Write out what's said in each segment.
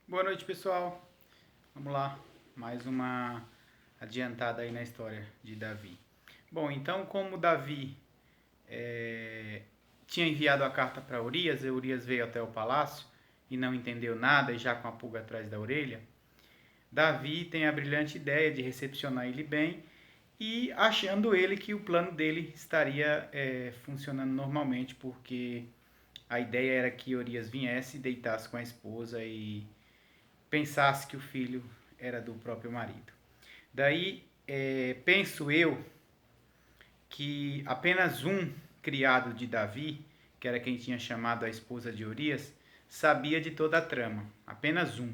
Boa noite, pessoal. Vamos lá, mais uma adiantada aí na história de Davi. Bom, então como Davi tinha enviado a carta para Urias, e Urias veio até o palácio e não entendeu nada e já com a pulga atrás da orelha, Davi tem a brilhante ideia de recepcionar ele bem e achando ele que o plano dele estaria funcionando normalmente, porque a ideia era que Urias viesse, deitasse com a esposa e pensasse que o filho era do próprio marido. Daí, penso eu que apenas um criado de Davi, que era quem tinha chamado a esposa de Urias, sabia de toda a trama. Apenas um.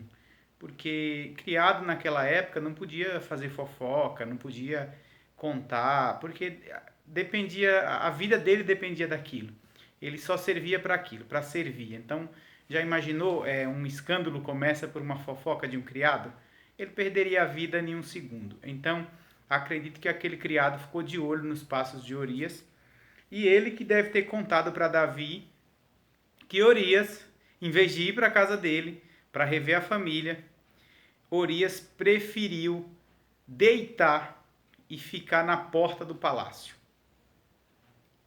Porque criado naquela época não podia fazer fofoca, não podia contar, porque dependia, a vida dele dependia daquilo. Ele só servia para aquilo, para servir. Então, já imaginou, um escândalo começa por uma fofoca de um criado? Ele perderia a vida em um segundo. Então, acredito que aquele criado ficou de olho nos passos de Urias e ele que deve ter contado para Davi que Urias, em vez de ir para a casa dele para rever a família, Urias preferiu deitar e ficar na porta do palácio.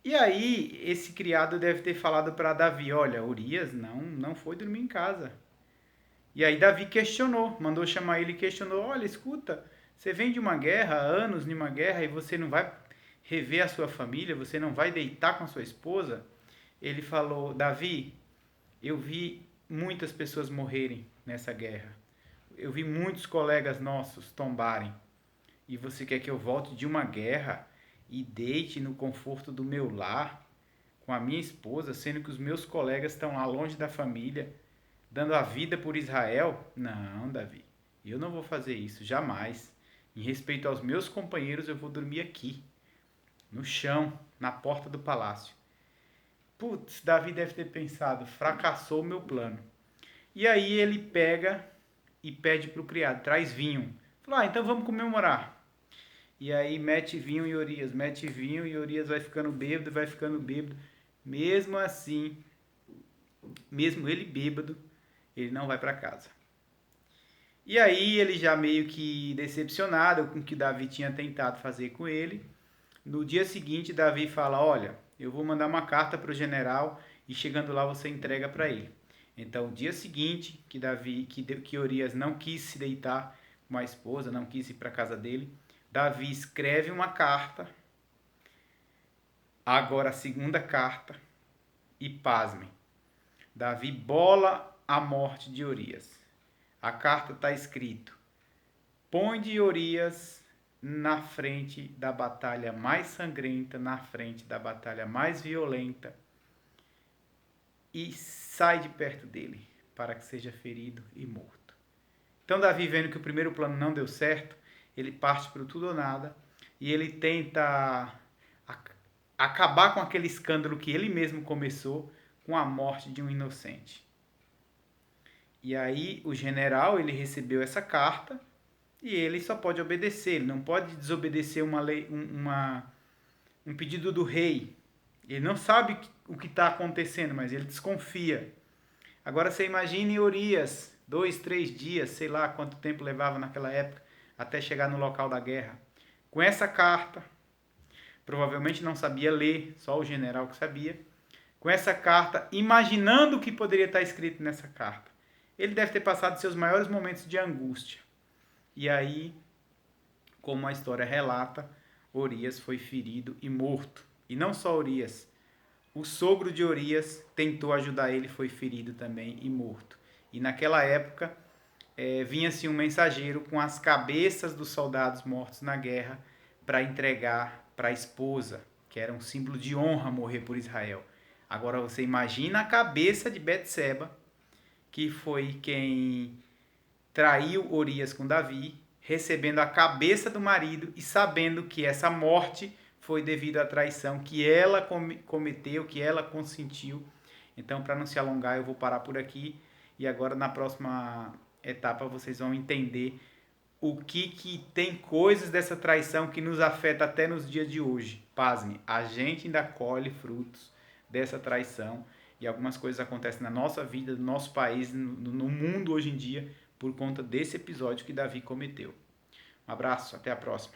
E aí, esse criado deve ter falado para Davi: olha, Urias não foi dormir em casa. E aí, Davi questionou, mandou chamar ele e questionou: olha, escuta, você vem de uma guerra, anos de uma guerra, e você não vai rever a sua família, você não vai deitar com a sua esposa? Ele falou: Davi, eu vi muitas pessoas morrerem nessa guerra. Eu vi muitos colegas nossos tombarem. E você quer que eu volte de uma guerra e deite no conforto do meu lar com a minha esposa, sendo que os meus colegas estão lá longe da família, dando a vida por Israel? Não, Davi, eu não vou fazer isso, jamais. Em respeito aos meus companheiros, eu vou dormir aqui, no chão, na porta do palácio. Putz, Davi deve ter pensado: fracassou o meu plano. E aí ele pega e pede para o criado: traz vinho. Falou: então vamos comemorar. E aí mete vinho e Urias, mete vinho e Urias vai ficando bêbado, vai ficando bêbado. Mesmo assim, mesmo ele bêbado, ele não vai para casa. E aí ele já meio que decepcionado com o que Davi tinha tentado fazer com ele, no dia seguinte Davi fala: olha, eu vou mandar uma carta para o general e chegando lá você entrega para ele. Então, dia seguinte que Urias não quis se deitar com a esposa, não quis ir para casa dele, Davi escreve uma carta, agora a segunda carta, e pasmem, Davi bola a morte de Urias. A carta está escrito: põe de Urias na frente da batalha mais sangrenta, na frente da batalha mais violenta, e sai de perto dele, para que seja ferido e morto. Então Davi, vendo que o primeiro plano não deu certo, ele parte para o tudo ou nada, e ele tenta acabar com aquele escândalo que ele mesmo começou, com a morte de um inocente. E aí o general, ele recebeu essa carta e ele só pode obedecer, ele não pode desobedecer um pedido do rei. Ele não sabe o que está acontecendo, mas ele desconfia. Agora você imagine Urias, 2, 3 dias, sei lá quanto tempo levava naquela época, até chegar no local da guerra. Com essa carta, provavelmente não sabia ler, só o general que sabia. Com essa carta, imaginando o que poderia estar escrito nessa carta. Ele deve ter passado seus maiores momentos de angústia. E aí, como a história relata, Urias foi ferido e morto. E não só Urias, o sogro de Urias tentou ajudar ele, foi ferido também e morto. E naquela época, vinha-se um mensageiro com as cabeças dos soldados mortos na guerra para entregar para a esposa, que era um símbolo de honra morrer por Israel. Agora você imagina a cabeça de Betseba, que foi quem traiu Urias com Davi, recebendo a cabeça do marido e sabendo que essa morte foi devido à traição que ela cometeu, que ela consentiu. Então, para não se alongar, eu vou parar por aqui e agora na próxima etapa vocês vão entender o que tem coisas dessa traição que nos afeta até nos dias de hoje. Pasme, a gente ainda colhe frutos dessa traição e algumas coisas acontecem na nossa vida, no nosso país, no mundo hoje em dia, por conta desse episódio que Davi cometeu. Um abraço, até a próxima.